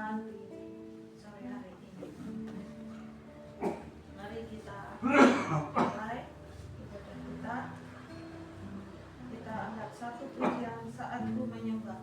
Tuhan di sore hari ini. Mari kita mulai ibadah kita. Kita angkat satu pujian Saatku Menyembah.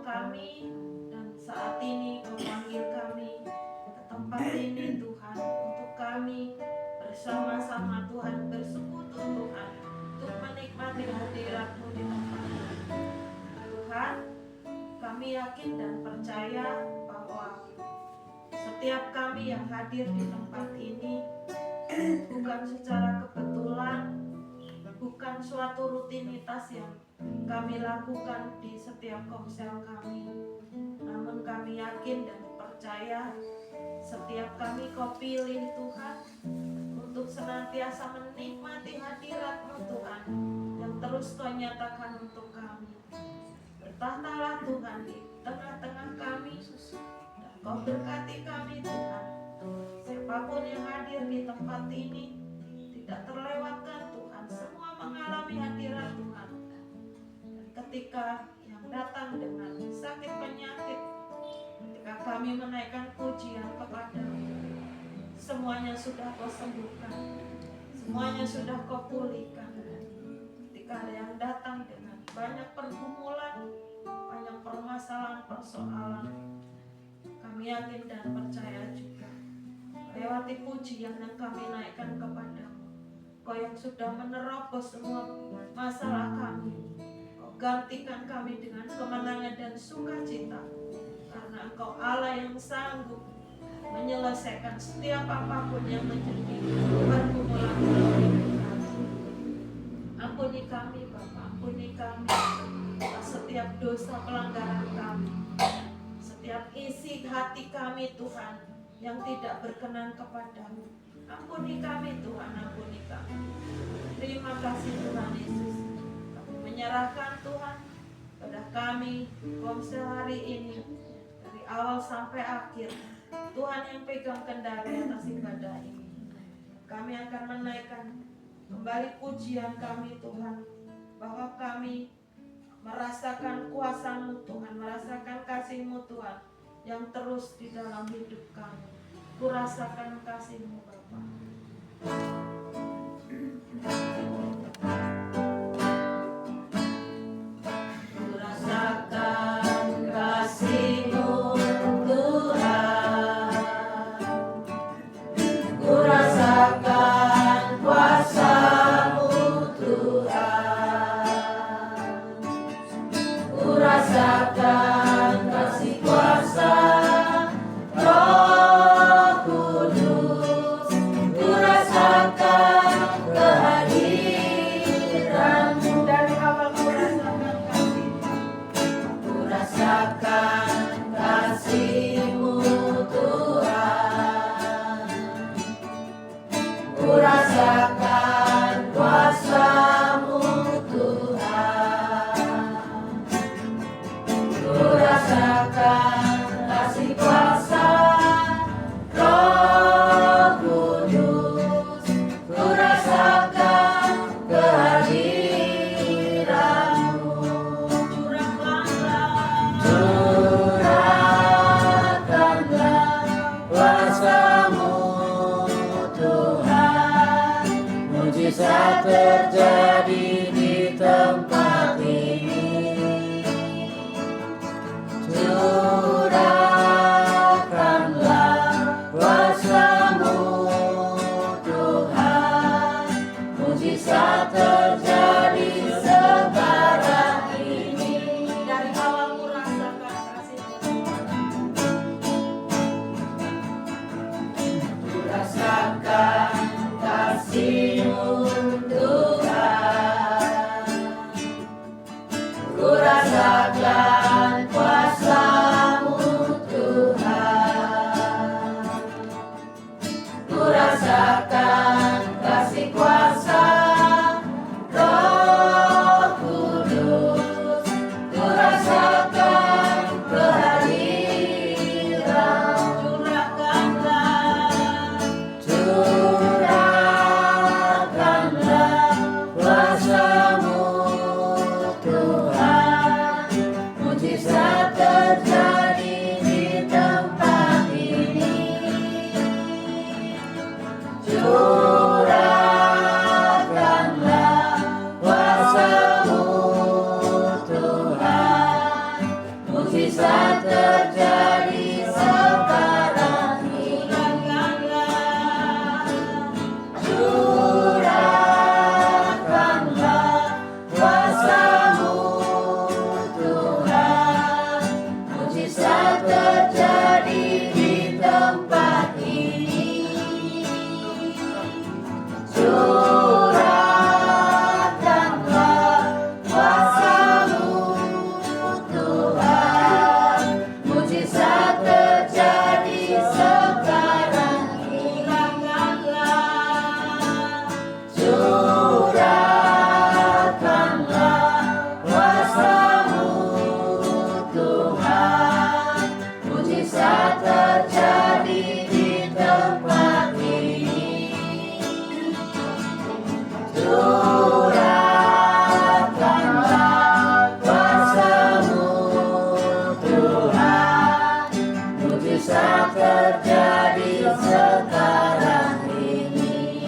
kami, dan saat ini Kau panggil kami ke tempat ini Tuhan, untuk kami bersama-sama Tuhan bersekutu Tuhan, untuk menikmati hadirat-Mu di tempat ini. Tuhan, kami yakin dan percaya bahwa setiap kami yang hadir di tempat ini bukan secara kebetulan, bukan suatu rutinitas yang kami lakukan di setiap komsel kami, namun kami yakin dan percaya setiap kami Kau pilih Tuhan untuk senantiasa menikmati hadirat-Mu Tuhan yang terus Kau nyatakan untuk kami. Bertahtalah Tuhan di tengah-tengah kami, dan Kau berkati kami Tuhan. Siapapun yang hadir di tempat ini tidak terlewatkan Tuhan, semua mengalami hadirat Tuhan. Dan ketika yang datang dengan sakit penyakit, ketika kami menaikkan pujian kepada-Mu, semuanya sudah Kau sembuhkan, semuanya sudah Kau pulihkan. Ketika ada yang datang dengan banyak pergumulan, banyak permasalahan, persoalan, kami yakin dan percaya juga lewati pujian yang kami naikkan kepada-Mu, Kau yang sudah menerobos semua masalah kami, Kau gantikan kami dengan kemenangan dan sukacita, karena Engkau Allah yang sanggup menyelesaikan setiap apapun yang menjadi pergumulan kami. Ampuni kami Bapa, ampuni kami atas setiap dosa pelanggaran kami, setiap isi hati kami Tuhan yang tidak berkenan kepada-Mu. Ampuni kami Tuhan, ampuni kami. Terima kasih Tuhan Yesus. Kami menyerahkan Tuhan pada kami komsel hari ini, dari awal sampai akhir. Tuhan yang pegang kendali atas ibadah ini. Kami akan menaikkan kembali pujian kami Tuhan, bahwa kami merasakan kuasa-Mu Tuhan, merasakan kasih-Mu Tuhan yang terus di dalam hidup kami. Ku rasakan kasih-Mu Bapa. Ku rasakan kasih-Mu Tuhan, ku rasakan kuasa-Mu Tuhan, ku rasakan kasih kuasa Roh Kudus, ku rasakan kehadiran-Mu. Dari awal ku rasakan kasih-Mu, ku rasakan kasih-Mu Tuhan, ku rasakan kuasa-Mu Tuhan, ku rasakan kasih kuasa Roh Kudus, ku rasakan kehadiran-Mu. Curahkanlah kuasa-Mu Tuhan, mujizat terjadi di tempat ini. Curahkanlah kuasa-Mu Tuhan, mujizat terjadi sekarang ini. Dari awal ku rasakan kasih-Mu, ku rasakan kasih-Mu Tuhan, ku rasakan kuasa-Mu Tuhan, ku rasakan kasih kuasa Roh Kudus, ku rasakan kehadiran-Mu. Curahkanlah kuasa-Mu Tuhan, mujizat terjadi di tempat ini. Curahkanlah kuasa-Mu Tuhan, mujizat terjadi sekarang ini. Curahkanlah kuasa-Mu Tuhan, mujizat terjadi di tempat ini. Curahkanlah kuasa-Mu Tuhan, mujizat terjadi sekarang ini. Curahkanlah kuasa-Mu Tuhan, mujizat terjadi di tempat ini. Curahkanlah kuasa-Mu Tuhan, mujizat terjadi sekarang ini.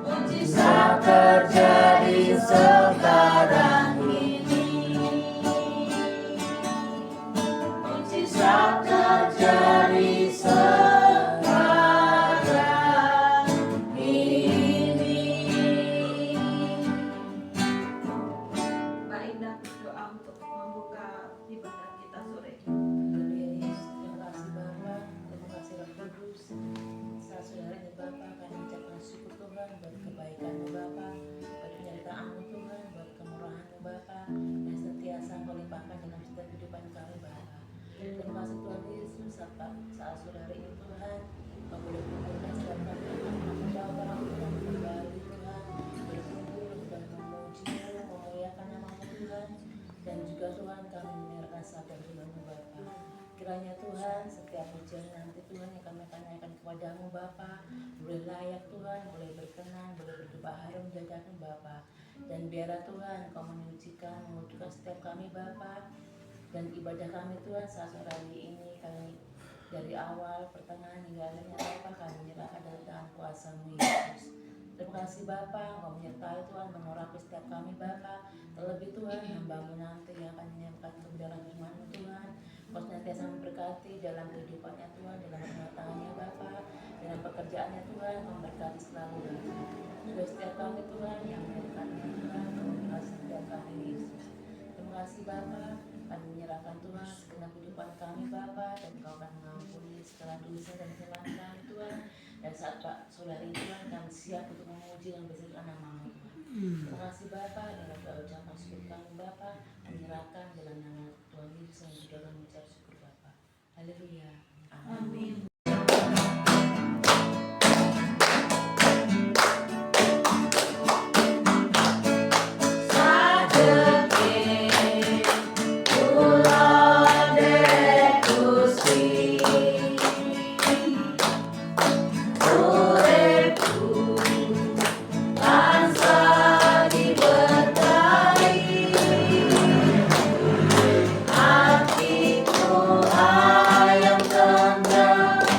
Mujizat terjadi sekarang ini. Mujizat terjadi sekarang ini. Mbak Indah berdoa untuk membuka ibadah kita sore ini. Haleluya Yesus, terima kasih Bapa, terima kasih Roh Kudus. Saat saudara ini Bapa, kami ucapkan syukur Tuhan buat kebaikan-Mu Bapa, buat penyertaan-Mu Tuhan, buat kemurahan-Mu Bapa, yang senantiasa Engkau limpahkan dalam setiap kehidupan kami Bapa. Terima kasih Tuhan Yesus, saat saudara ini Tuhan, Engkau boleh kumpulkan setiap kami akan membawa barang Tuhan kembali Tuhan, berkumpul dan memuji-Mu, memuliakan nama-Mu Tuhan, dan juga Tuhan kami menyerahkan sabda firman-Mu Bapa. Kiranya Tuhan setiap pujian nanti Tuhan yang kami akan naikkan kepadamu Bapa, boleh layak Tuhan, boleh berkenan, boleh berdupa harum di hadapan Bapa. Dan biarlah Tuhan Kau menyucikan, memudahkan setiap kami Bapa, dan ibadah kami Tuhan saat sore hari ini kami dari awal, pertengahan hingga akhirnya Bapa kami menyerahkan dalam tangan kuasa-Mu Yesus. Terima kasih Bapa, Engkau menyertai Tuhan, mengurapi setiap kami Bapa. Terlebih Tuhan, hamba-Mu nanti yang akan menyampaikan kebenaran firman-Mu Tuhan. Kau senantiasa memberkati dalam kehidupannya Tuhan, dalam rumah tangannya Bapa, dalam pekerjaannya Tuhan, memberkati selalu Bapa. Juga setiap kami Tuhan yang menyerahkannya Tuhan, memberkati setiap kami Yesus. Terima kasih Bapa, kami menyerahkan Tuhan segenap kehidupan kami Bapa, dan Kau akan mengampuni segala dosa dan kesalahan kami Tuhan. Dan saat Pak Saudari Tuhan kami siap untuk memuji dan bersyukur nama-Mu Tuhan. Terima kasih Bapa, dalam doa ucapan syukur kami Bapa, menyerahkan dalam nama Tuhan Yesus yang juga kami ucap syukur Bapa. Haleluya. Amin. Hatiku ayam tenggelam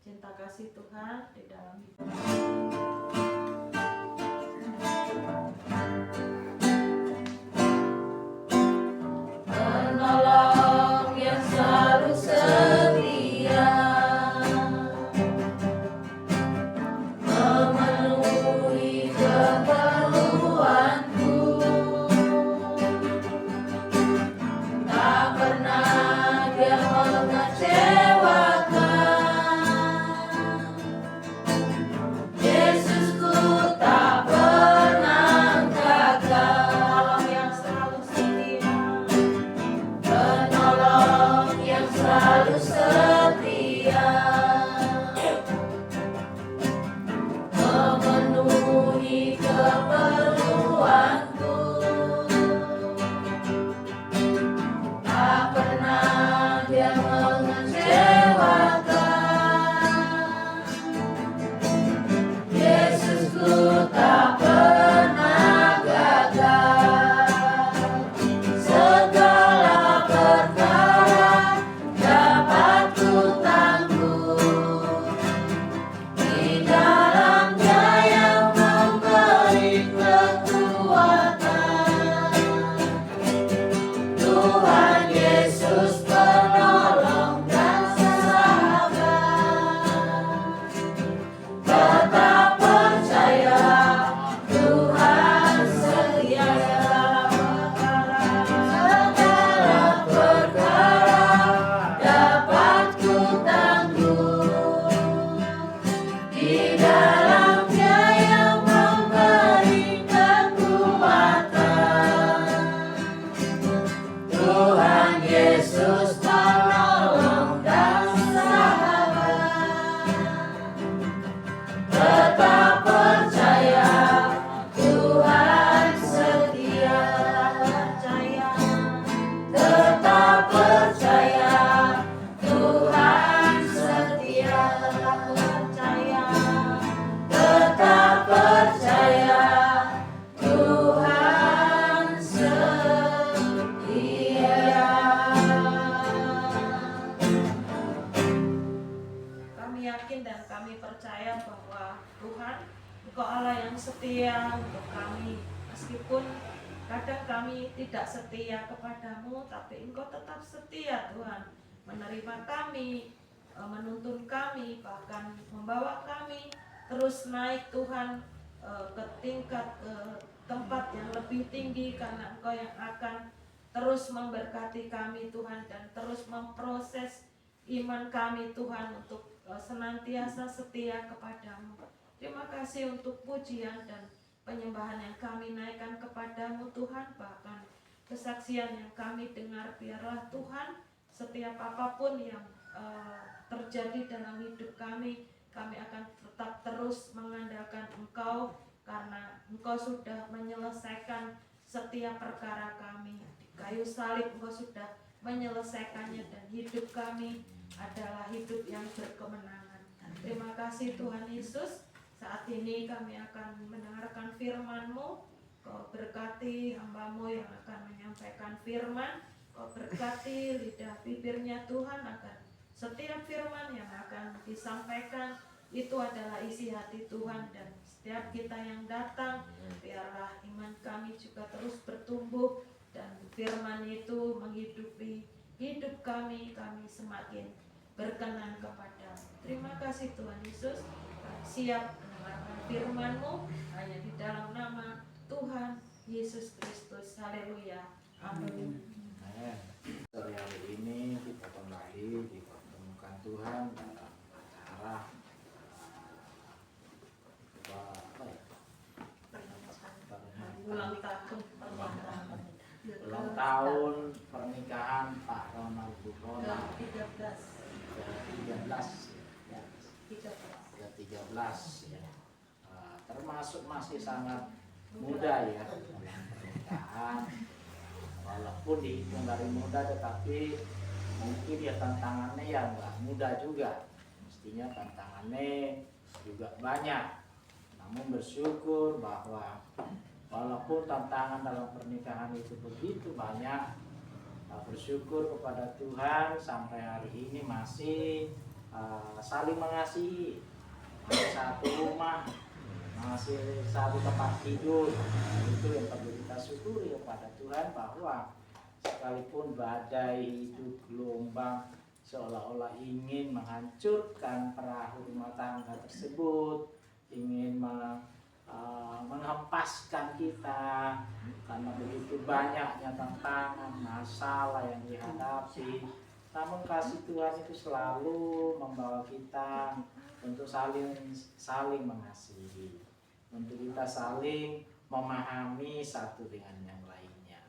Cinta kasih Tuhan di dalam hidup. Penolong yang selalu setia, memenuhi keperluanku, tak pernah dia mengecewakan. Yesusku tak pernah gagal. Yang selalu setia, Penolong yang selalu setia, memenuhi keperluanku, tak pernah dia mengecewakan. Yesusku tak pernah gagal. Segala perkara dapat ku tanggung di dalamnya yang memberi kekuatan. Tuhan Yesus penolong dan sahabat, tetap percaya Tuhan setia. Segala perkara dapat ku tanggung di dalamnya yang memberi kekuatan. Tuhan Yesus penolong dan sahabat, tetap percaya Tuhan setia. Tetap percaya Tuhan setia. Tetap percaya Tuhan setia. kami yakin dan kami percaya bahwa Tuhan, Engkau Allah yang setia untuk kami. Meskipun kadang kami tidak setia kepadamu, tapi Engkau tetap setia Tuhan, menerima kami, menuntun kami, bahkan membawa kami terus naik Tuhan, ke tingkat tempat yang lebih tinggi, karena Engkau yang akan terus memberkati kami Tuhan, dan terus memproses iman kami Tuhan untuk senantiasa setia kepadamu. Terima kasih untuk pujian dan penyembahan yang kami naikkan kepadamu Tuhan, bahkan kesaksian yang kami dengar. Biarlah Tuhan, setiap apapun yang terjadi dalam hidup kami akan tetap terus mengandalkan Engkau, karena Engkau sudah menyelesaikan setiap perkara kami. Di kayu salib Engkau sudah menyelesaikannya, dan hidup kami adalah hidup yang berkemenangan. Terima kasih Tuhan Yesus. Saat ini kami akan mendengarkan firman-Mu. Kau berkati hamba-Mu yang akan menyampaikan firman. Kau berkati lidah bibirnya Tuhan, agar setiap firman yang akan disampaikan itu adalah isi hati Tuhan. Dan setiap kita yang datang, biarlah iman kami juga terus bertumbuh, dan firman itu menghidupi hidup kami semakin berkenan kepada. Terima kasih Tuhan Yesus. Kami siap mendengarkan firman-Mu hanya di dalam nama Tuhan Yesus Kristus. Haleluya. Amin. Sore hari ini kita kembali dipertemukan Tuhan dalam acara Ulang tahun ulang tahun pernikahan Pak Ronald Bukola ke-13 ya. Ke-13 ya. Termasuk masih sangat muda ya dalam pernikahan. Walaupun dihitung dari muda, tetapi mungkin ya tantangannya ya nggak mudah juga. Mestinya tantangannya juga banyak. Namun bersyukur bahwa walaupun tantangan dalam pernikahan itu begitu banyak, bersyukur kepada Tuhan sampai hari ini masih saling mengasihi, masih satu rumah, masih satu tempat tidur. Nah, itu yang perlu kita syukuri kepada Tuhan, bahwa sekalipun badai hidup, gelombang seolah-olah ingin menghancurkan perahu rumah tangga tersebut, ingin menghempaskan kita karena begitu banyaknya tantangan, masalah yang dihadapi. Namun kasih Tuhan itu selalu membawa kita untuk saling mengasihi, untuk kita saling memahami satu dengan yang lainnya.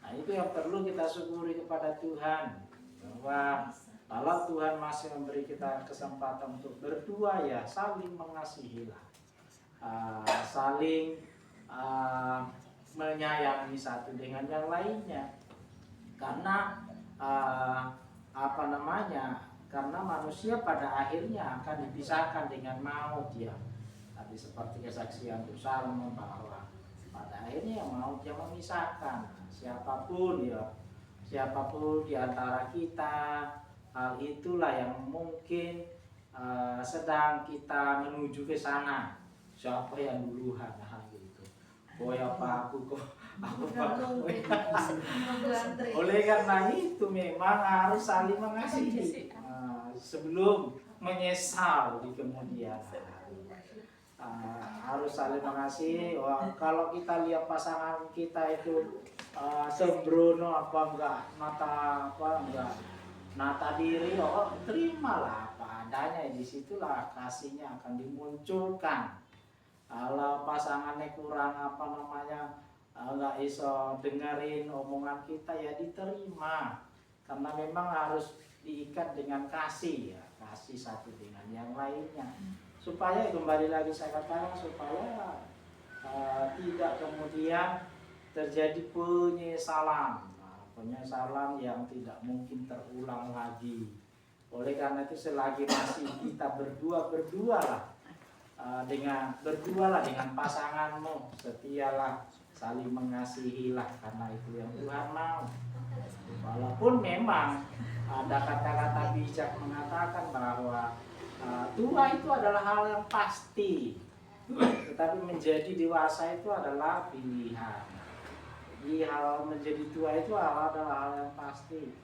Nah, itu yang perlu kita syukuri kepada Tuhan, bahwa kalau Tuhan masih memberi kita kesempatan untuk berdua, ya saling mengasihilah, saling menyayangi satu dengan yang lainnya. Karena karena manusia pada akhirnya akan dipisahkan dengan maut, ya. Tadi seperti kesaksian Salmon, bahwa pada akhirnya maut yang memisahkan siapapun di antara kita. Hal itulah yang mungkin sedang kita menuju ke sana. Siapa yang duluan, gitu. Apa aku kok oleh karena itu memang harus saling mengasihi sebelum menyesal di kemudian hari. Harus saling mengasihi. Kalau kita lihat pasangan kita itu sembrono nata diri, terimalah apa adanya. Disitulah kasihnya akan dimunculkan. Kalau pasangannya kurang nggak iso dengerin omongan kita, ya diterima, karena memang harus diikat dengan kasih, ya, kasih satu dengan yang lainnya, supaya kembali lagi saya katakan, supaya tidak kemudian terjadi penyesalan yang tidak mungkin terulang lagi. Oleh karena itu, selagi masih kita berdualah dengan pasanganmu, setialah, saling mengasihilah, karena itu yang Tuhan mau. Walaupun memang ada kata-kata bijak mengatakan bahwa tua itu adalah hal yang pasti, tetapi menjadi dewasa itu adalah pilihan. Jadi hal menjadi tua itu adalah hal yang pasti.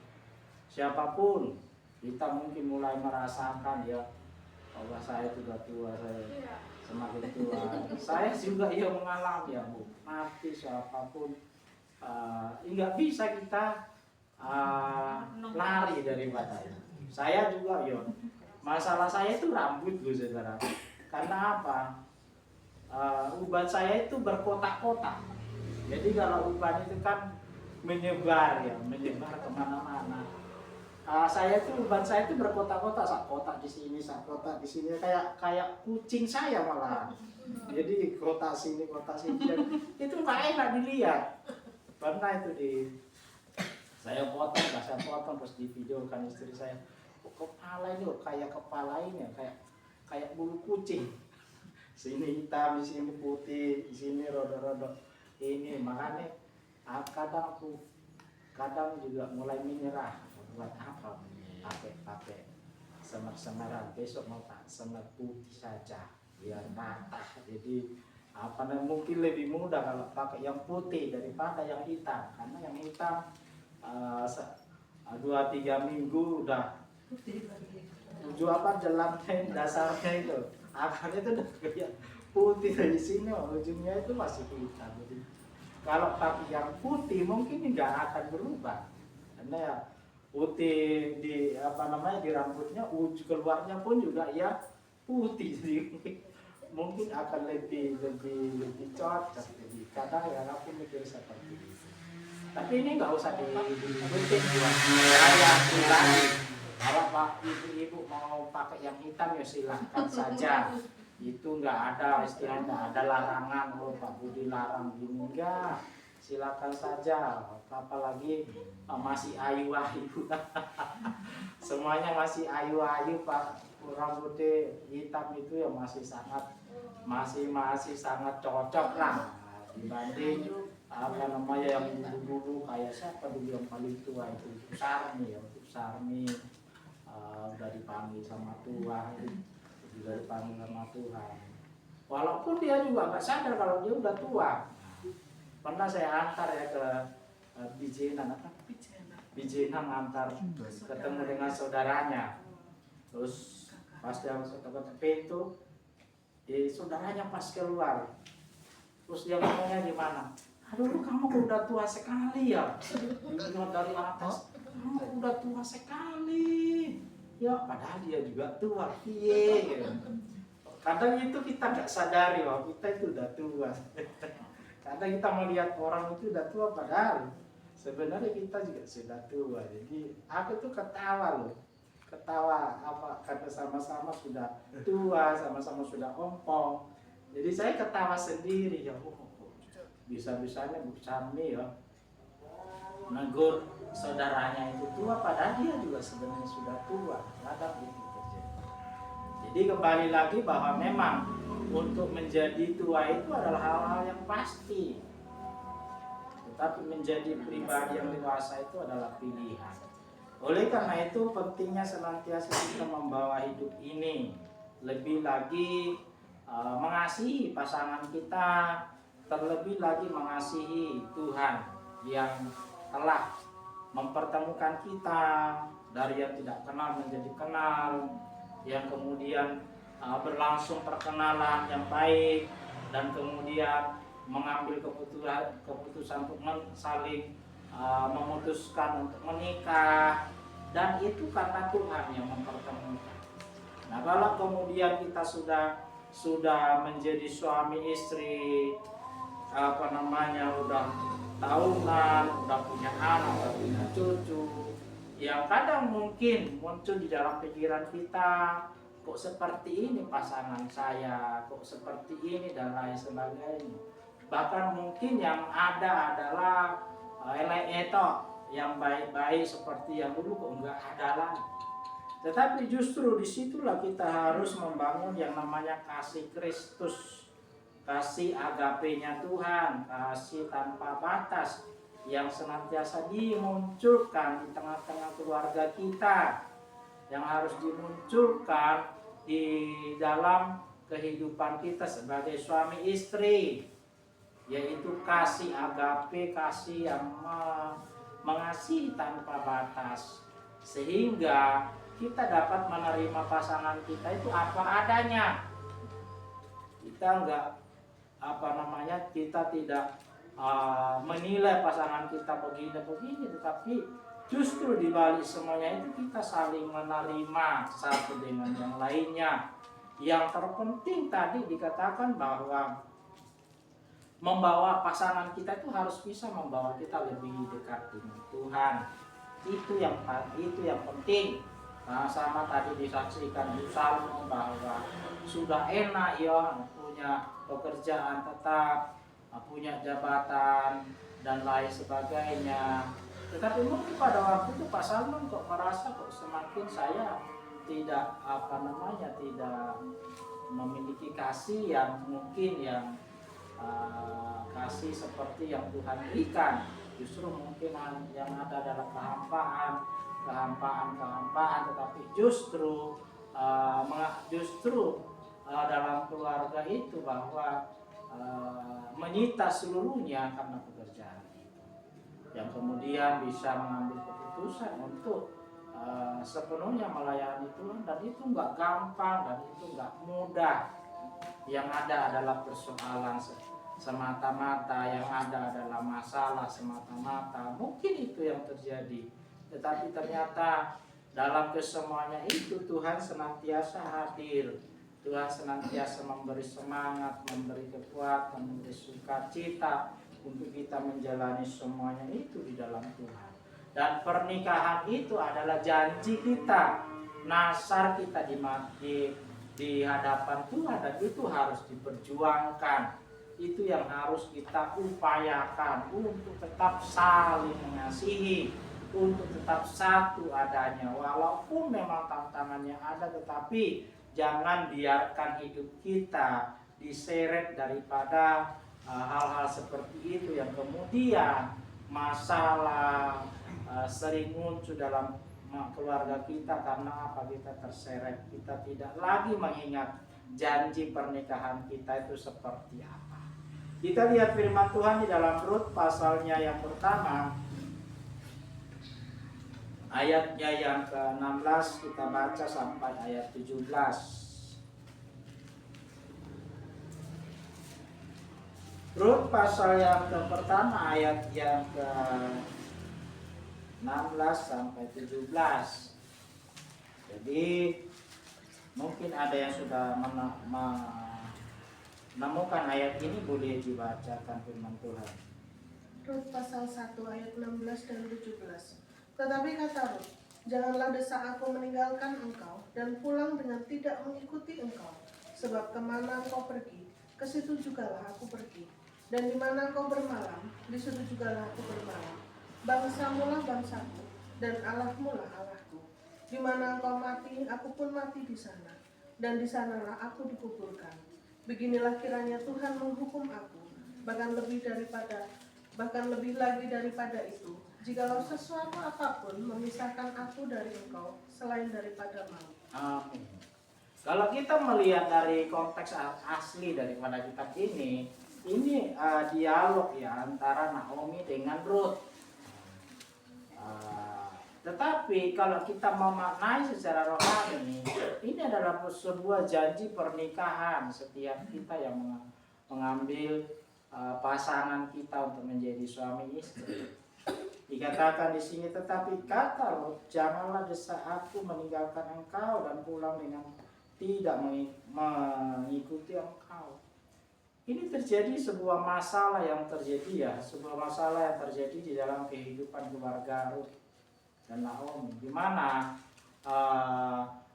Siapapun, kita mungkin mulai merasakan, ya, bahwa saya sudah tua, saya semakin tua. Saya juga mengalami, ya Bu. Mati siapapun, nggak bisa kita lari daripada itu. Saya juga, masalah saya itu rambut, Bu, saudara. Karena apa? Uban saya itu berkotak-kotak. Jadi kalau uban itu kan menyebar kemana-mana. Uban saya itu berkotak-kotak, sak kotak di sini, kayak kucing saya malah. Jadi kotak sini. Itu nggak enak dilihat. Pernah itu saya potong terus divideokan istri saya. Kepala ini kayak kepala ini, kayak bulu kucing. Sini hitam, di sini putih, di sini rodok-rodok. Ini makanya kadang juga mulai menyerah. Buat apa pakai semar-semaran, besok mau tak semar putih saja biar rata. Jadi mungkin lebih mudah kalau pakai yang putih daripada yang hitam, karena yang hitam 2-3 minggu udah jelamnya dasarnya itu akarnya itu udah kayak putih, dari sini ujungnya itu masih hitam. Jadi kalau pakai yang putih mungkin nggak akan berubah, karena ya putih di rambutnya, keluarnya pun juga ya putih. Jadi mungkin akan lebih cocok. Jadi kadang ya aku mikir seperti itu. Tapi ini nggak usah diikutin buat saya pribadi. Kalau Pak ibu mau pakai yang hitam, ya silahkan saja. Itu nggak ada istilahnya, nggak ada larangan. Pak Budi larang gini, enggak. Silakan saja, apalagi masih ayu-ayu. Semuanya masih ayu-ayu, Pak. Rambutnya hitam itu ya masih sangat cocok lah dibanding yang dulu kayak siapa dulu yang paling tua itu Sarmi, udah dipanggil sama Tuhan, juga dipanggil sama Tuhan. Walaupun dia juga nggak sadar kalau dia udah tua. Pernah saya antar ya ke Bijenan, Bijenan antar ketemu dengan saudaranya. Terus pas dia masuk ke pintu, saudaranya pas keluar. Terus dia ngomongnya gimana? Aduh, kamu udah tua sekali ya. Lihat dari atas, kamu udah tua sekali. Ya, padahal dia juga tua. Iya. Kadang itu kita nggak sadari bahwa kita itu udah tua. Kadang kita melihat orang itu udah tua, padahal sebenarnya kita juga sudah tua. Jadi aku tuh ketawa loh. Ketawa apa? Karena sama-sama sudah tua, sama-sama sudah ompong. Jadi saya ketawa sendiri ya. Bisa-bisanya Bu Sami ya negur saudaranya itu tua, padahal dia juga sebenarnya sudah tua. Kadang itu terjadi. Jadi kembali lagi bahwa memang untuk menjadi tua itu adalah hal-hal yang pasti, tetapi menjadi pribadi yang dewasa itu adalah pilihan. Oleh karena itu pentingnya senantiasa kita membawa hidup ini, lebih lagi mengasihi pasangan kita, terlebih lagi mengasihi Tuhan yang telah mempertemukan kita dari yang tidak kenal menjadi kenal, yang kemudian berlangsung perkenalan yang baik, dan kemudian mengambil keputusan untuk saling memutuskan untuk menikah, dan itu karena Tuhan yang mempertemukan. Nah, kalau kemudian kita sudah menjadi suami istri, udah tahunan, udah punya anak, udah punya cucu, yang kadang mungkin muncul di dalam pikiran kita, kok seperti ini pasangan saya, kok seperti ini dan lain sebagainya. Bahkan mungkin yang ada adalah yang baik-baik seperti yang dulu kok enggak ada lagi. Tetapi justru disitulah kita harus membangun yang namanya kasih Kristus, kasih agape-nya Tuhan, kasih tanpa batas yang senantiasa dimunculkan di tengah-tengah keluarga kita, yang harus dimunculkan di dalam kehidupan kita sebagai suami istri, yaitu kasih agape, kasih yang mengasihi tanpa batas, sehingga kita dapat menerima pasangan kita itu apa adanya. Kita kita tidak menilai pasangan kita begini, tetapi justru di balik semuanya itu kita saling menerima satu dengan yang lainnya. Yang terpenting tadi dikatakan bahwa membawa pasangan kita itu harus bisa membawa kita lebih dekat dengan Tuhan. Itu yang penting. Nah, sama tadi disaksikan Bu Salmo bahwa sudah enak ya punya pekerjaan tetap, punya jabatan dan lain sebagainya. Tetapi mungkin pada waktu itu Pak Salmon kok merasa kok semakin saya tidak tidak memiliki kasih yang mungkin kasih seperti yang Tuhan berikan. Justru mungkin yang ada adalah kehampaan, tetapi justru dalam keluarga itu bahwa menyita seluruhnya karena pekerjaan itu, yang kemudian bisa mengambil keputusan untuk sepenuhnya melayani Tuhan, dan itu nggak gampang dan itu nggak mudah. Yang ada adalah persoalan semata-mata, yang ada adalah masalah semata-mata, mungkin itu yang terjadi. Tetapi ternyata dalam kesemuanya itu Tuhan senantiasa hadir. Tuhan senantiasa memberi semangat, memberi kekuatan, memberi sukacita untuk kita menjalani semuanya itu di dalam Tuhan. Dan pernikahan itu adalah janji kita, nasar kita di hadapan Tuhan, dan itu harus diperjuangkan. Itu yang harus kita upayakan untuk tetap saling mengasihi, untuk tetap satu adanya. Walaupun memang tantangannya ada, tetapi jangan biarkan hidup kita diseret daripada hal-hal seperti itu yang kemudian masalah sering muncul dalam keluarga kita. Karena apa? Kita terseret, kita tidak lagi mengingat janji pernikahan kita itu seperti apa. Kita lihat firman Tuhan di dalam Rut pasalnya yang pertama, ayatnya yang ke-16, kita baca sampai ayat 17. Rut pasal yang pertama ayat yang ke-16 sampai 17. Jadi mungkin ada yang sudah menemukan ayat ini, boleh dibacakan firman Tuhan. Rut pasal 1 ayat 16 dan 17. Tetapi kata Rut, janganlah desak aku meninggalkan engkau dan pulang dengan tidak mengikuti engkau. Sebab kemana engkau pergi, ke situ jugalah aku pergi. Dan di mana engkau bermalam, di situ jugalah aku bermalam. Bangsamu lah bangsaku, dan Allahmu lah Allahku. Di mana engkau mati, aku pun mati di sana. Dan di sanalah aku dikuburkan. Beginilah kiranya Tuhan menghukum aku, bahkan lebih lagi daripada itu, jikalau sesuatu apapun memisahkan aku dari engkau selain daripada maut. Amin. Kalau kita melihat dari konteks asli daripada kitab ini dialog ya antara Naomi dengan Rut. Tetapi kalau kita memaknai secara rohani, ini adalah sebuah janji pernikahan setiap kita yang mengambil pasangan kita untuk menjadi suami istri. Dikatakan di sini, tetapi kata Rut, janganlah desak aku meninggalkan engkau dan pulang dengan tidak mengikuti engkau. Ini terjadi sebuah masalah yang terjadi ya, sebuah masalah yang terjadi di dalam kehidupan keluarga Rut dan Naomi, di mana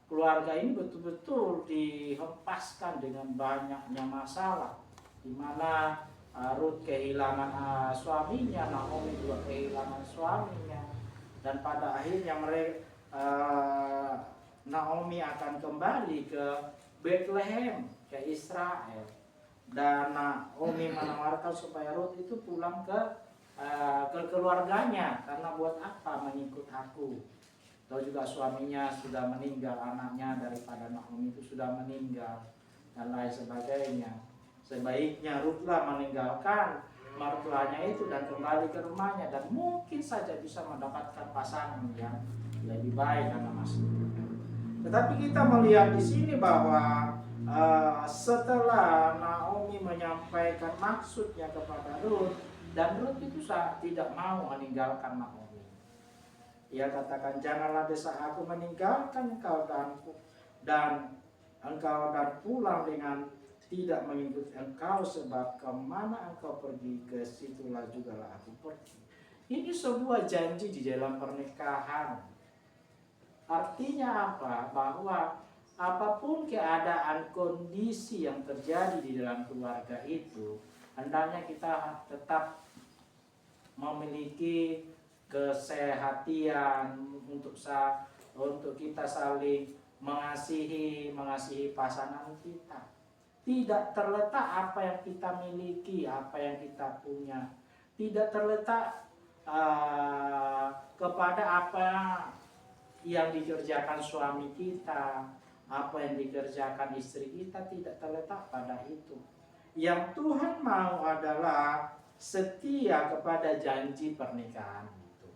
keluarga ini betul-betul dihempaskan dengan banyaknya masalah, di mana Rut kehilangan suaminya, Naomi juga kehilangan suaminya, dan pada akhirnya Naomi akan kembali ke Bethlehem, ke Israel. Dan Naomi menawarkan supaya Rut itu pulang ke keluarganya, karena buat apa mengikut aku? Tahu juga suaminya sudah meninggal, anaknya daripada Naomi itu sudah meninggal dan lain sebagainya. Sebaiknya Rutlah meninggalkan mertuanya itu dan kembali ke rumahnya, dan mungkin saja bisa mendapatkan pasangan yang lebih baik karena masih muda. Tetapi kita melihat di sini bahwa setelah Naomi menyampaikan maksudnya kepada Rut, dan Rut itu tidak mau meninggalkan Naomi. Ia katakan, janganlah desak aku meninggalkan engkau dan pulang dengan tidak mengikuti engkau, sebab kemana engkau pergi, ke situlah jugalah aku pergi. Ini sebuah janji di dalam pernikahan. Artinya apa? Bahwa apapun keadaan kondisi yang terjadi di dalam keluarga itu, hendaknya kita tetap memiliki kesehatian untuk kita saling mengasihi pasangan kita. Tidak terletak apa yang kita miliki, apa yang kita punya. Tidak terletak kepada apa yang dikerjakan suami kita, apa yang dikerjakan istri kita, tidak terletak pada itu. Yang Tuhan mau adalah setia kepada janji pernikahan itu.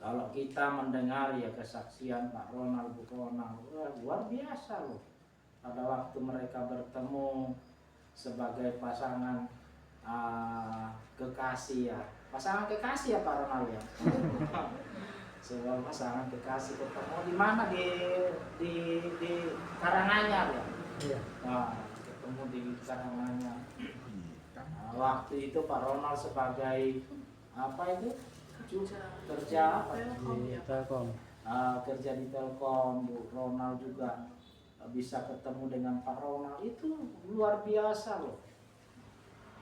Kalau kita mendengar ya kesaksian Pak Ronald, Bu Ronald, luar biasa loh. Pada waktu mereka bertemu sebagai pasangan kekasih ya. Pasangan kekasih ya Pak Ronald ya. Sebuah pasangan kekasih ketemu di mana, di Karanganyar ya. Iya. Nah, ketemu di Karanganyar. Waktu itu Pak Ronald sebagai apa itu? Kerja apa? Di Telkom. Kerja di Telkom. Bu Ronald juga bisa ketemu dengan Pak Ronald, itu luar biasa loh.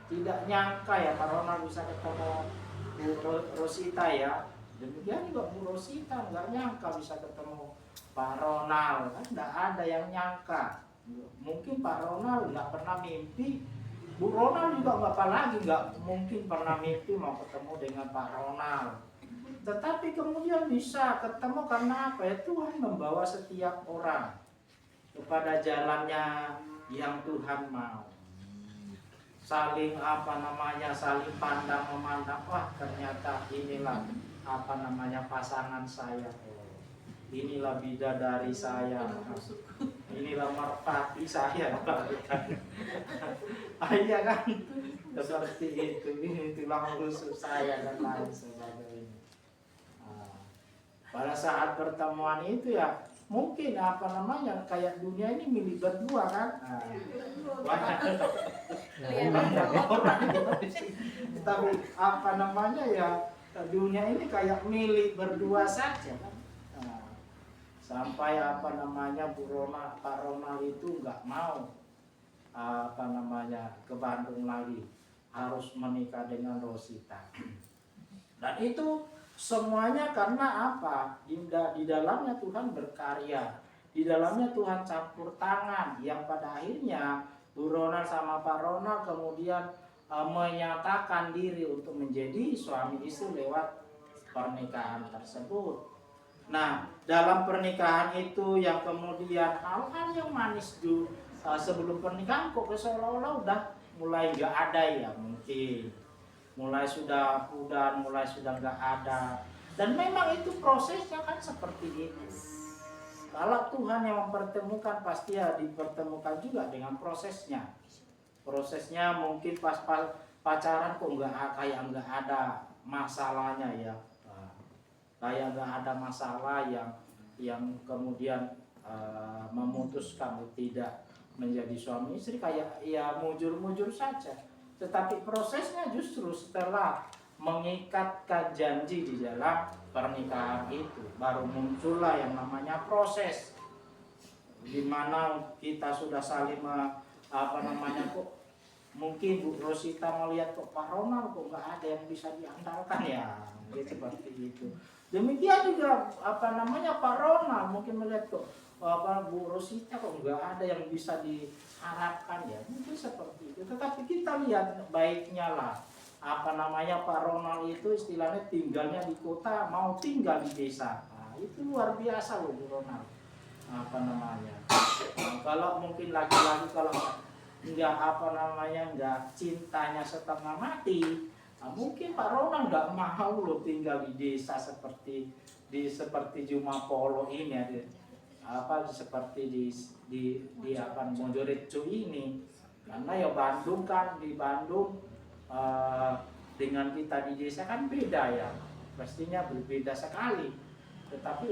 Tidak nyangka ya Pak Ronald bisa ketemu Bu Rosita ya. Demikian juga Bu Rosita nggak nyangka bisa ketemu Pak Ronald, kan nggak ada yang nyangka. Mungkin Pak Ronald nggak pernah mimpi, Bu Ronald juga nggak mungkin pernah mimpi mau ketemu dengan Pak Ronald. Tetapi kemudian bisa ketemu karena apa ya? Tuhan membawa setiap orang kepada jalannya yang Tuhan mau. Saling saling pandang memandang, wah ternyata inilah pasangan saya. Inilah bidadari saya. Inilah merpati saya. Iya kan? Seperti itu. Ini tulang rusuk saya dan lain sebagainya. Pada saat pertemuan itu ya mungkin kayak dunia ini milik berdua kan. Banyak orang tapi dunia ini kayak milik berdua saja kan. Sampai Pak Ronald itu nggak mau ke Bandung lagi, harus menikah dengan Rosita. Dan itu semuanya karena apa? Di dalamnya Tuhan berkarya, di dalamnya Tuhan campur tangan, yang pada akhirnya Bu Ronald sama Pak Ronald kemudian menyatakan diri untuk menjadi suami istri lewat pernikahan tersebut. Nah, dalam pernikahan itu yang kemudian hal-hal yang manis sebelum pernikahan kok seolah-olah udah mulai nggak ada ya, mungkin mulai sudah pudar, mulai sudah nggak ada. Dan memang itu prosesnya kan seperti itu. Kalau Tuhan yang mempertemukan, pasti ya dipertemukan juga dengan prosesnya. Prosesnya mungkin pas pacaran kok nggak ada masalahnya ya. Kayak nggak ada masalah yang kemudian memutuskan tidak menjadi suami istri, kayak ya mujur-mujur saja. Tetapi prosesnya justru setelah mengikatkan janji di dalam pernikahan itu, baru muncullah yang namanya proses, di mana kita sudah saling kok mungkin Bu Rosita melihat kok Pak Ronald kok nggak ada yang bisa diandalkan ya, seperti itu. Demikian juga Pak Ronald mungkin melihat kok Bu Rosita kok nggak ada yang bisa diharapkan ya, mungkin seperti itu. Tetapi kita lihat baiknya lah Pak Ronald itu istilahnya tinggalnya di kota, mau tinggal di desa. Nah, itu luar biasa loh Bu Ronald. Kalau mungkin laki-laki kalau nggak cintanya setengah mati, mungkin Pak Ronald nggak mau loh tinggal di desa seperti Jumapolo ini ya, seperti di Mojorejo ini. Karena ya Bandung kan, di Bandung dengan kita di desa kan beda ya, pastinya berbeda sekali. Tetapi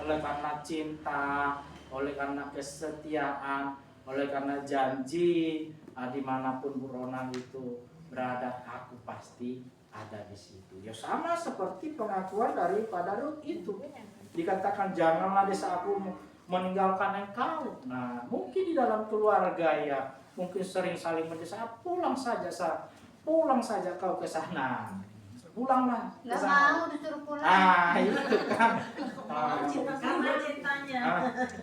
oleh karena cinta, oleh karena kesetiaan, oleh karena janji, dimanapun Bu Ronald itu berada, aku pasti ada di situ. Ya sama seperti pengakuan daripada Ruth itu. Dikatakan janganlah desa aku meninggalkan engkau. Nah, mungkin di dalam keluarga ya, mungkin sering saling mendesak, pulang saja kau ke sana. Pulanglah ke Nggak sana. mau disuruh pulang. Itu kan. Karena cintanya.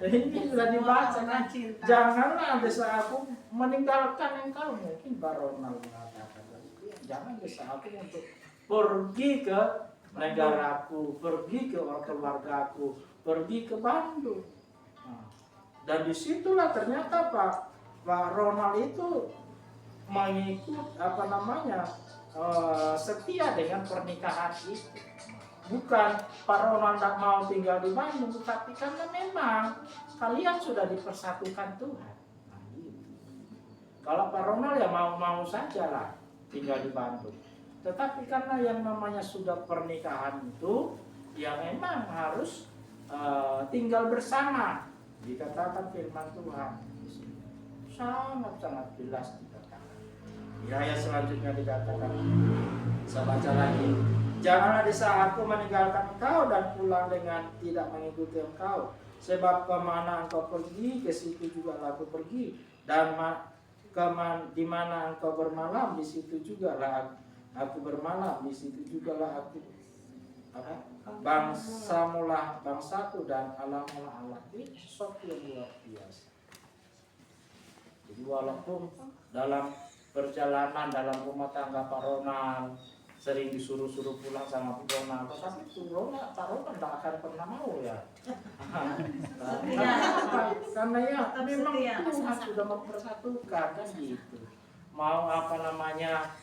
Ini sudah dibaca kan. Janganlah desa aku meninggalkan engkau. Mungkin Pak Ronald mengatakan, jangan desa aku untuk pergi ke negaraku, pergi ke keluargaku, pergi ke Bandung. Dan disitulah ternyata Pak Ronald itu mengikut setia dengan pernikahan itu. Bukan Pak Ronald tidak mau tinggal di Bandung, tapi karena memang kalian sudah dipersatukan Tuhan. Nah, gitu. Kalau Pak Ronald ya mau saja lah tinggal di Bandung. Tetapi karena yang namanya sudah pernikahan itu, ya memang harus tinggal bersama. Dikatakan firman Tuhan sangat-sangat jelas dikatakan. Ya selanjutnya dikatakan, saya baca lagi. Janganlah desa aku meninggalkan engkau dan pulang dengan tidak mengikuti engkau. Sebab kemana engkau pergi, ke situ juga aku pergi. Dan di mana engkau bermalam, di situ juga aku bermalam, di situ juga aku. Bangsamulah bangsaku dan Allahmulah Allah. Ini sesuatu yang luar biasa. Jadi walaupun dalam perjalanan dalam rumah tangga Pak Ronald sering disuruh-suruh pulang sama Ronaldo, tapi Pak Ronaldo tidak akan pernah mau ya. Karena ya memang Tuhan sudah mempersatukan kan gitu. Mau apa namanya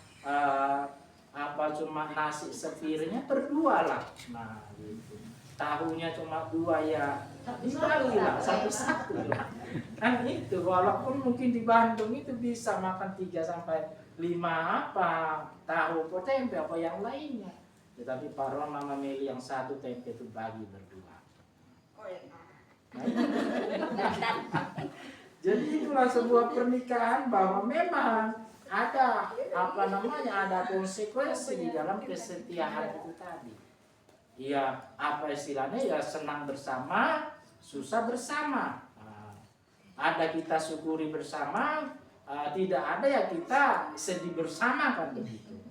apa cuma nasi sepiringnya berdua lah. Nah gitu. Tahunya cuma 2 ya dibagi lah satu-satu lah. Kan itu walaupun mungkin di Bandung itu bisa makan 3 sampai 5 apa tahu tempe apa yang lainnya. Tetapi Pak Ron Mama Meli yang 1 tempe itu bagi berdua. Nah, jadi itulah sebuah pernikahan bahwa memang ada apa namanya ada konsekuensi di dalam kesetiaan itu tadi. Ya apa istilahnya ya senang bersama, susah bersama. Nah, ada kita syukuri bersama, tidak ada ya kita sedih bersama kan begitu.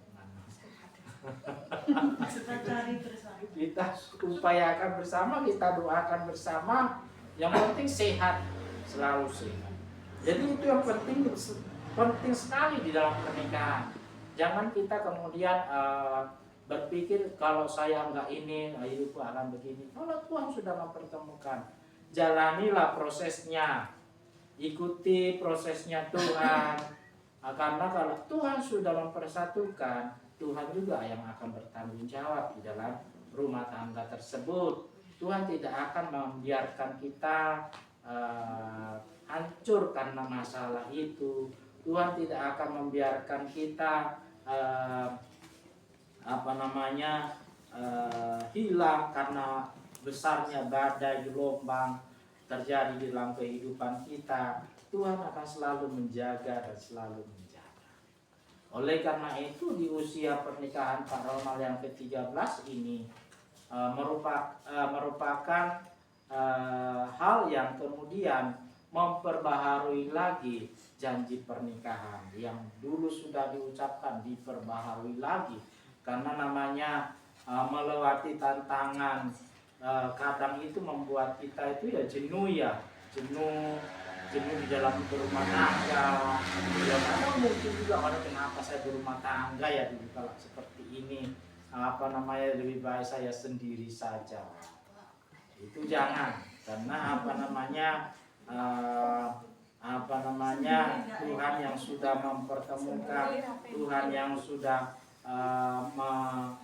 Kita cari bersama. Kita upayakan bersama, kita doakan bersama. Yang penting sehat, selalu sehat. Jadi itu yang penting sekali di dalam pernikahan. Jangan kita kemudian berpikir kalau saya enggak ini hidupku akan begini. Kalau Tuhan sudah mempertemukan, jalanilah prosesnya, ikuti prosesnya Tuhan. Karena kalau Tuhan sudah mempersatukan, Tuhan juga yang akan bertanggung jawab di dalam rumah tangga tersebut. Tuhan tidak akan membiarkan kita hancur karena masalah itu. Tuhan tidak akan membiarkan kita hilang karena besarnya badai gelombang terjadi di dalam kehidupan kita. Tuhan akan selalu menjaga dan selalu menjaga. Oleh karena itu di usia pernikahan Pak Ronald yang ke-13 ini merupakan hal yang kemudian memperbaharui lagi janji pernikahan yang dulu sudah diucapkan, diperbaharui lagi. Karena namanya melewati tantangan kadang itu membuat kita itu ya jenuh di dalam berumah tangga. Ya kadang mungkin juga orang kenapa saya berumah tangga ya kalau seperti ini, lebih baik saya sendiri saja. Itu jangan, karena Tuhan yang sudah mempertemukan, Tuhan yang sudah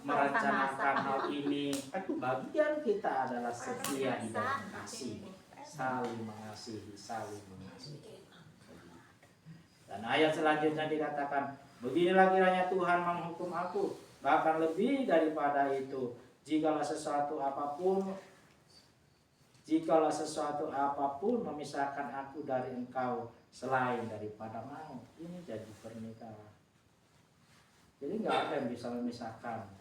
merencanakan hal ini. Bagian kita adalah setia di dalam kasih, saling mengasihi. Dan ayat selanjutnya dikatakan, beginilah kiranya Tuhan menghukum aku, bahkan lebih daripada itu, jikalau sesuatu apapun memisahkan aku dari engkau selain daripada maut. Ini jadi pernikahan. Jadi nggak ada yang bisa memisahkan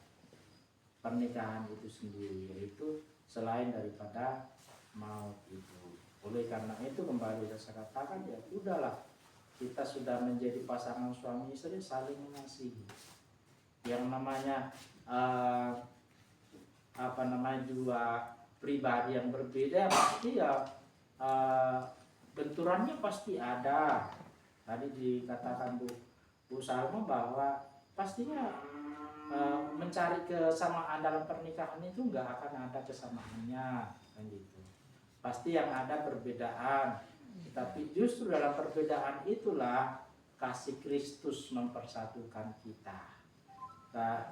pernikahan itu sendiri, yaitu selain daripada maut itu. Oleh karena itu kembali saya katakan ya udahlah, kita sudah menjadi pasangan suami istri saling mengasihi. Yang namanya dua pribadi yang berbeda pasti ya benturannya pasti ada. Tadi dikatakan Bu Salma bahwa pastinya mencari kesamaan dalam pernikahan itu nggak akan ada kesamaannya kan gitu. Pasti yang ada perbedaan, tapi justru dalam perbedaan itulah kasih Kristus mempersatukan kita.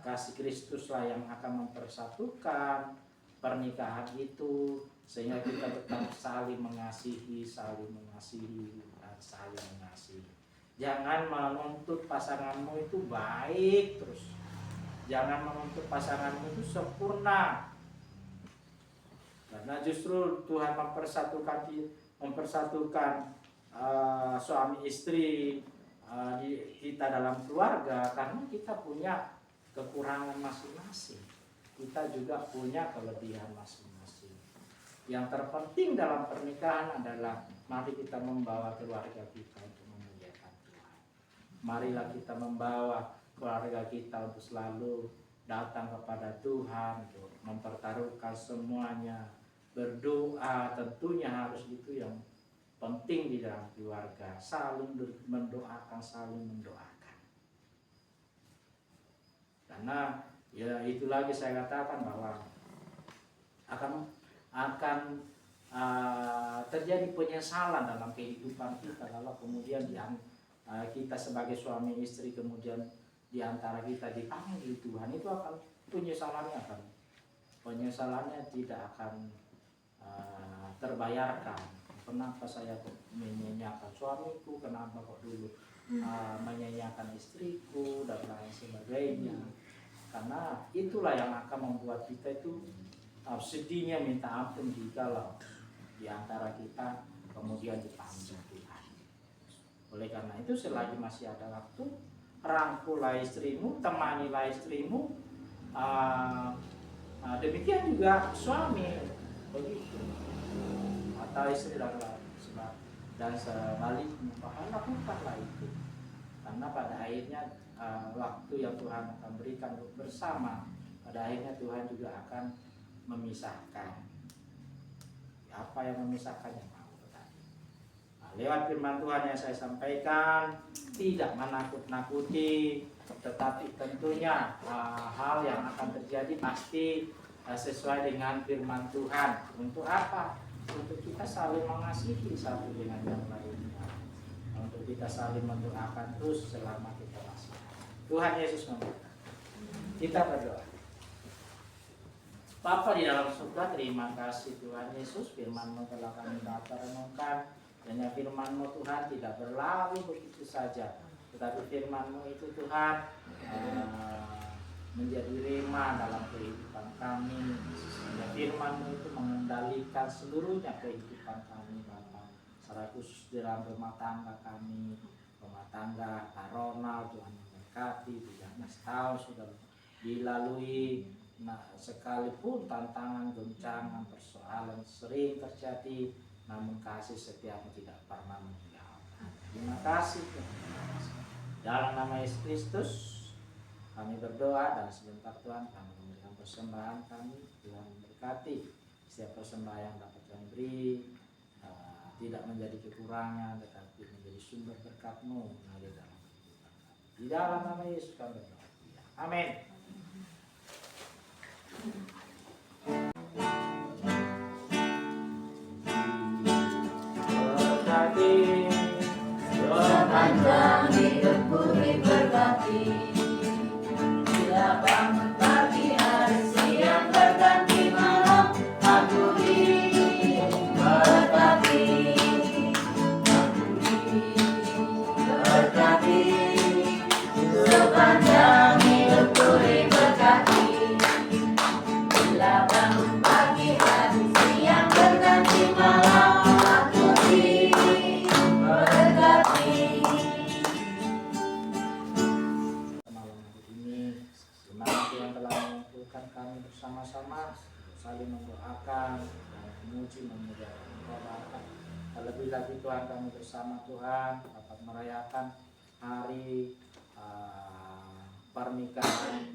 Kasih Kristuslah yang akan mempersatukan pernikahan itu sehingga kita tetap saling mengasihi dan saling mengasihi. Jangan menuntut pasanganmu itu baik terus. Jangan menuntut pasanganmu itu sempurna. Karena justru Tuhan mempersatukan suami istri kita dalam keluarga karena kita punya kekurangan masing-masing. Kita juga punya kelebihan masing-masing. Yang terpenting dalam pernikahan adalah mari kita membawa keluarga kita untuk memuliakan Tuhan. Marilah kita membawa keluarga kita untuk selalu datang kepada Tuhan, untuk mempertaruhkan semuanya, berdoa. Tentunya harus itu yang penting di dalam keluarga, saling mendoakan. Karena ya itu lagi saya katakan bahwa akan terjadi penyesalan dalam kehidupan kita kalau kemudian kita sebagai suami istri kemudian di antara kita dipanggil Tuhan, itu akan penyesalannya tidak akan terbayarkan. Kenapa saya kok menyanyiakan suamiku, kenapa kok dulu menyanyiakan istriku dan lain sebagainya. Karena itulah yang akan membuat kita itu sedihnya minta ampun jikalau di antara kita kemudian dipanggil Tuhan. Oleh karena itu selagi masih ada waktu, rangkulah istrimu, temanilah istrimu, demikian juga suami begitu, atau istri dan sebaliknya, bahkan lakukanlah itu. Karena pada akhirnya waktu yang Tuhan akan berikan untuk bersama, pada akhirnya Tuhan juga akan memisahkan. Apa yang memisahkannya? Lewat firman Tuhan yang saya sampaikan, tidak menakut-nakuti, tetapi tentunya hal yang akan terjadi pasti sesuai dengan firman Tuhan. Untuk apa? Untuk kita saling mengasihi satu dengan yang lainnya, untuk kita saling mendoakan terus selama kita masih. Tuhan Yesus memberkati. Kita berdoa. Bapa di dalam surga, terima kasih Tuhan Yesus, firman-Mu telah kami dapat renungkan. Dan firman-Mu Tuhan tidak berlalu begitu saja, tetapi firman-Mu itu Tuhan menjadi rema dalam kehidupan kami. Dan firman-Mu itu mengendalikan seluruhnya kehidupan kami Bapa. Secara khusus dalam rumah tangga kami, rumah tangga Pak Ronald, Tuhan memberkati, 13 tahun sudah dilalui. Sekalipun tantangan, goncangan, persoalan sering terjadi, namun kasih setiamu tidak pernah meninggalkan. Terima kasih Tuhan. Dalam nama Yesus Kristus kami berdoa, dan sebentar Tuhan kami memberikan persembahan kami. Tuhan memberkati setiap persembahan yang dapat kami beri, tidak menjadi kekurangan, tetapi menjadi sumber berkat-Mu mengalir dalam kehidupan kami. Di dalam nama Yesus kami berdoa. Amin. Sepanjang hidupku diberkati, bila bangun pagi hari siang berganti malam, aku diberkati, sepanjang hidupku diberkati, bila bangun pagi hari siang berganti malam, aku diberkati. Malam hari ini, semangat yang telah mengumpulkan kami bersama-sama, saling mendoakan dan memuji memuliakan Engkau Bapa. Terlebih lagi Tuhan, kami bersama Tuhan dapat merayakan hari pernikahan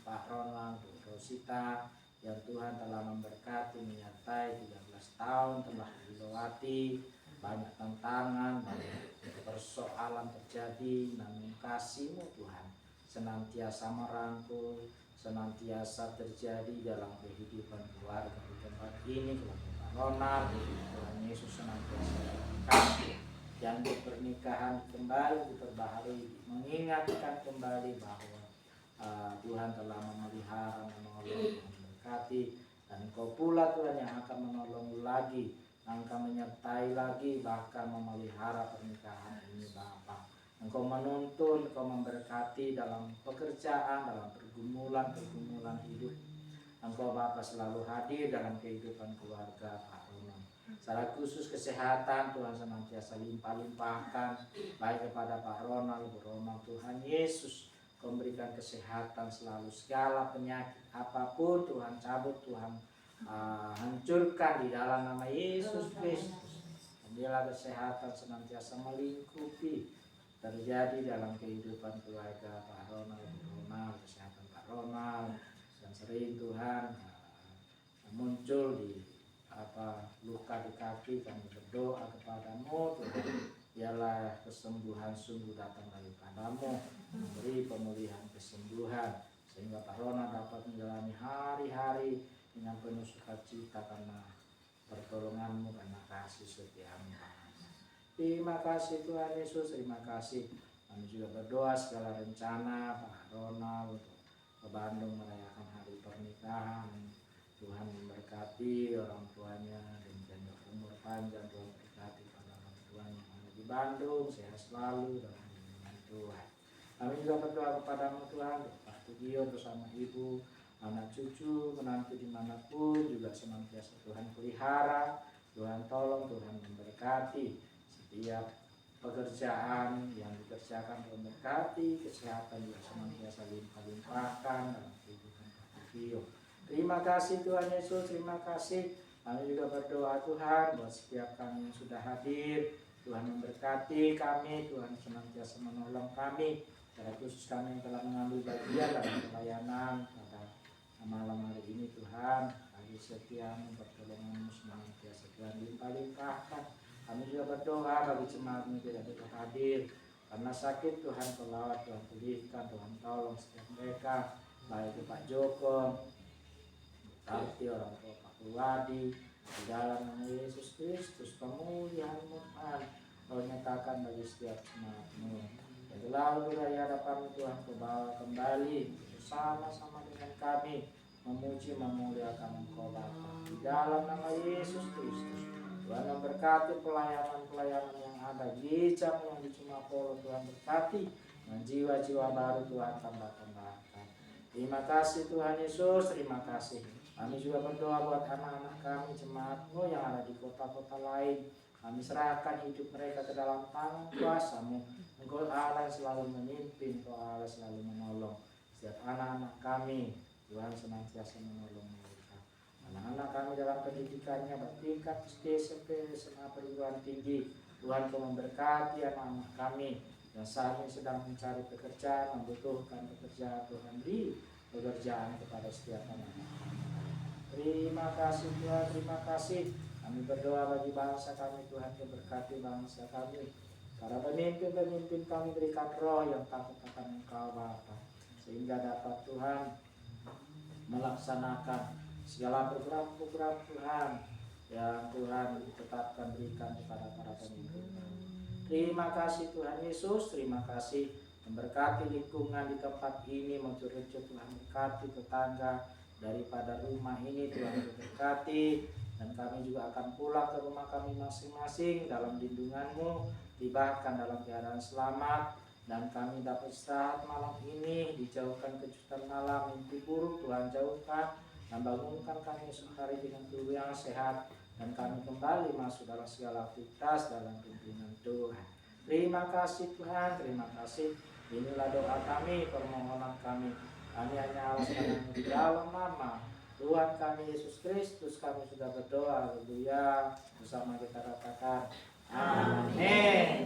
Pak Ronald, Bu Rosita, yang Tuhan telah memberkati, menyertai 13 tahun telah dilewati, banyak tantangan, banyak persoalan terjadi, namun kasih-Mu Tuhan senantiasa merangkul, senantiasa terjadi dalam kehidupan keluarga di tempat ini, keluarga Pak Ronald. Tuhan Yesus senantiasa kasih yang pernikahan kembali diperbaharui, mengingatkan kembali bahwa Tuhan telah memelihara, menolong, memberkati, dan Engkau pula Tuhan yang akan menolong lagi, Engkau menyertai lagi, bahkan memelihara pernikahan ini Bapa. Engkau menuntun, Engkau memberkati dalam pekerjaan, dalam pergumulan hidup. Engkau Bapa selalu hadir dalam kehidupan keluarga Pak Ronald. Secara khusus kesehatan Tuhan senantiasa limpah-limpahkan, baik kepada Pak Ronald, Bu Ronald. Tuhan Yesus, Kau memberikan kesehatan selalu, segala penyakit apapun Tuhan cabut, Tuhan hancurkan di dalam nama Yesus Kristus. Biarlah kesehatan senantiasa melingkupi terjadi dalam kehidupan keluarga Pak Ronald, Bu Ronald, kesehatan Pak Ronald, dan sering Tuhan muncul di luka di kaki, kami berdoa kepadamu Tuhan, biarlah kesembuhan sungguh datang daripadamu, memberi pemulihan kesembuhan sehingga Pak Rona dapat menjalani hari-hari dengan penuh sukacita karena pertolongan-Mu, karena kasih setia-Mu. Terima kasih Tuhan Yesus, terima kasih. Kami juga berdoa segala rencana Pak Ronald untuk ke Bandung merayakan hari pernikahan. Tuhan memberkati orang tuanya dan panjang umur panjang. Tuhan berkati pada orang tuanya yang ada di Bandung, sehat selalu dalam lindungan Tuhan. Kami juga berdoa kepada-Mu Tuhan, Pak Tugio bersama ibu, anak cucu, menantu dimanapun juga senantiasa Tuhan pelihara. Tuhan tolong, Tuhan memberkati setiap pekerjaan yang dikerjakan, Tuhan berkati, kesehatan juga senantiasa limpah-limpahkan dalam kehidupan Pak Tugio. Terima kasih Tuhan Yesus, terima kasih. Kami juga berdoa Tuhan buat setiap kami yang sudah hadir. Tuhan memberkati kami, Tuhan senantiasa menolong kami. Secara khusus kami yang telah mengambil bagian dalam pelayanan pada malam hari ini Tuhan. Kami setia-Mu, pertolongan-Mu senantiasa Tuhan limpah-limpahkan. Kami juga berdoa bagi jemaat yang tidak dapat hadir karena sakit, Tuhan pelawat, Tuhan pulihkan, Tuhan tolong setiap mereka, baik itu Pak Joko, Tarti, orang tua Pak Purwadi, di dalam nama Yesus Kristus, pemulihan-Mu Tuhan, Kau nyatakan bagi setiap jemaat-Mu. Dan selalu di hadapan Tuhan Kau bawa kembali bersama-sama dengan kami, memuji memuliakan Engkau Bapa. Di dalam nama Yesus Kristus, Tuhan memberkati pelayanan-pelayanan yang ada di jam yang di Cimapolo. Tuhan berkati dan jiwa-jiwa baru Tuhan tambah-tambahkan. Terima kasih Tuhan Yesus, terima kasih. Kami juga berdoa buat anak-anak kami, jemaat-Mu yang ada di kota-kota lain. Kami serahkan hidup mereka ke dalam tangan kuasa-Mu. Engkau Allah selalu memimpin, Engkau Allah selalu menolong. Setiap anak-anak kami, Tuhan senantiasa menolong mereka. Anak-anak kami dalam pendidikannya bertingkat SD, SMP, SMA, perguruan tinggi. Tuhan Kau memberkati anak-anak kami yang saat ini sedang mencari pekerjaan, membutuhkan pekerjaan. Tuhan beri pekerjaan kepada setiap anak-anak kami. Terima kasih Tuhan, terima kasih. Kami berdoa bagi bangsa kami, Tuhan Kau berkati bangsa kami. Para pemimpin-pemimpin kami berikan roh yang takut akan Engkau Bapa, sehingga dapat Tuhan melaksanakan segala program-program Tuhan yang Tuhan tetapkan berikan kepada para pemimpin. Terima kasih Tuhan Yesus, terima kasih. Memberkati lingkungan di tempat ini, mencurut Tuhan berkati tetangga daripada rumah ini, Tuhan berkati. Dan kami juga akan pulang ke rumah kami masing-masing dalam lindungan-Mu, dibahkan dalam keadaan selamat. Dan kami dapat istirahat malam ini, dijauhkan kejutan malam, mimpi buruk Tuhan jauhkan, dan bangunkan kami esok hari dengan tubuh yang sehat, dan kami kembali masuk dalam segala aktivitas dalam pimpinan Tuhan. Terima kasih Tuhan, terima kasih. Inilah doa kami, permohonan kami. Kami hanya alaskan di dalam nama Tuhan kami Yesus Kristus kami sudah berdoa. Haleluya. Bersama kita katakan amin.